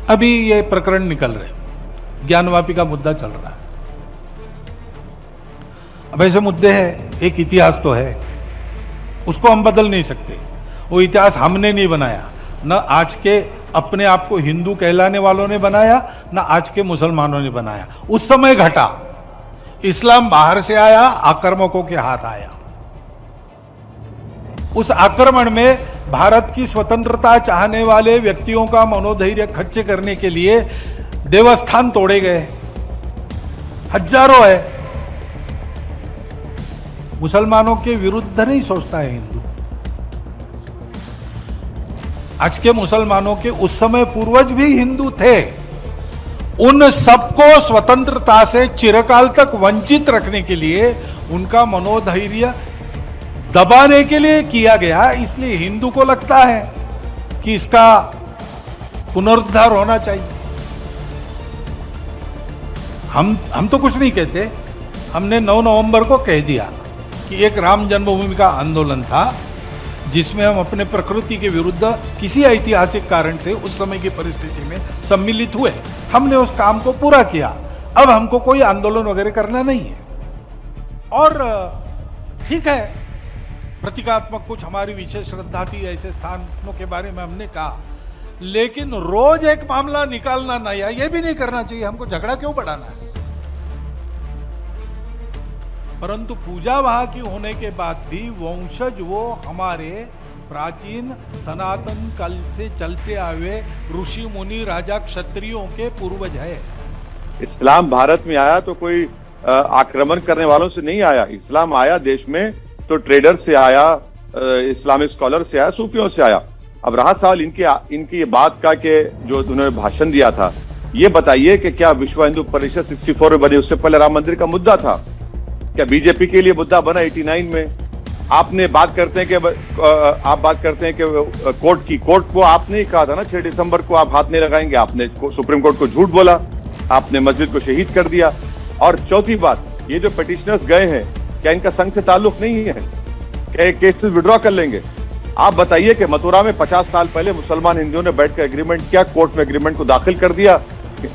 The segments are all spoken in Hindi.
अभी ये प्रकरण निकल रहे, ज्ञानवापी का मुद्दा चल रहा है। अब ऐसे मुद्दे हैं, एक इतिहास तो है, उसको हम बदल नहीं सकते। वो इतिहास हमने नहीं बनाया, न आज के अपने आप को हिंदू कहलाने वालों ने बनाया, न आज के मुसलमानों ने बनाया। उस समय घटा, इस्लाम बाहर से आया, आक्रमकों के हाथ आया। उस आक्रमण में भारत की स्वतंत्रता चाहने वाले व्यक्तियों का मनोधैर्य खच्चे करने के लिए देवस्थान तोड़े गए, हजारों है। मुसलमानों के विरुद्ध नहीं सोचता है हिंदू। आज के मुसलमानों के उस समय पूर्वज भी हिंदू थे। उन सबको स्वतंत्रता से चिरकाल तक वंचित रखने के लिए, उनका मनोधैर्य दबाने के लिए किया गया। इसलिए हिंदू को लगता है कि इसका पुनरुद्धार होना चाहिए। हम तो कुछ नहीं कहते, हमने 9 नवंबर को कह दिया कि एक राम जन्मभूमि का आंदोलन था जिसमें हम अपने प्रकृति के विरुद्ध किसी ऐतिहासिक कारण से उस समय की परिस्थिति में सम्मिलित हुए। हमने उस काम को पूरा किया। अब हमको कोई आंदोलन वगैरह करना नहीं है। और ठीक है, प्रतीकात्मक कुछ हमारी विशेष श्रद्धा थी, ऐसे स्थानों के बारे में हमने कहा, लेकिन रोज एक मामला निकालना नया, ये भी नहीं करना चाहिए। हमको झगड़ा क्यों बढ़ाना है? परंतु पूजा वहां की होने के बाद भी वंशज वो हमारे प्राचीन सनातन काल से चलते आए ऋषि मुनि राजा क्षत्रियों के पूर्वज है। इस्लाम भारत में आया तो कोई आक्रमण करने वालों से नहीं आया। इस्लाम आया देश में तो ट्रेडर से आया, इस्लामिक स्कॉलर से आया, सूफियों से आया। अब रहा सवाल इनकी ये बात का कि जो उन्होंने भाषण दिया था, ये बताइए कि क्या विश्व हिंदू परिषद 64 में बनी, उससे पहले राम मंदिर का मुद्दा था? क्या बीजेपी के लिए मुद्दा बना 89 में? आपने बात करते हैं कि आप बात करते हैं कि कोर्ट को आपने ही कहा था ना 6 दिसंबर को आप हाथ नहीं लगाएंगे। आपने सुप्रीम कोर्ट को झूठ बोला, आपने मस्जिद को शहीद कर दिया। और चौथी बात, ये जो पिटिशनर्स गए हैं, क्या इनका संघ से ताल्लुक नहीं है? क्या केसेस विड्रॉ कर लेंगे? आप बताइए कि मथुरा में 50 साल पहले मुसलमान हिंदुओं ने बैठकर एग्रीमेंट किया, कोर्ट में एग्रीमेंट को दाखिल कर दिया,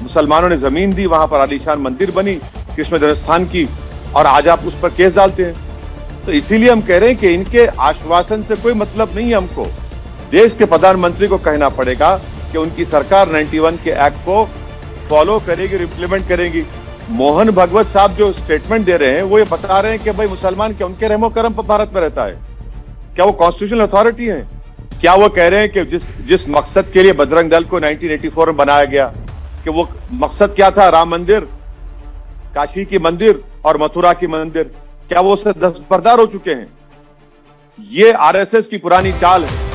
मुसलमानों ने जमीन दी, वहां पर आलीशान मंदिर बनी कृष्ण जन्मस्थान की, और आज आप उस पर केस डालते हैं। तो इसीलिए हम कह रहे हैं कि इनके आश्वासन से कोई मतलब नहीं है। हमको देश के प्रधानमंत्री को कहना पड़ेगा कि उनकी सरकार 91 के एक्ट को फॉलो करेगी और इम्प्लीमेंट करेगी। मोहन भागवत साहब जो स्टेटमेंट दे रहे हैं, वो ये बता रहे हैं कि भाई मुसलमान क्या उनके रहमो करम पर भारत में रहता है? क्या वो कॉन्स्टिट्यूशनल अथॉरिटी है? क्या वो कह रहे हैं कि जिस मकसद के लिए बजरंग दल को 1984 में बनाया गया, कि वो मकसद क्या था? राम मंदिर, काशी की मंदिर और मथुरा की मंदिर, क्या वो उससे दस्तबरदार हो चुके हैं? ये आरएसएस की पुरानी चाल है।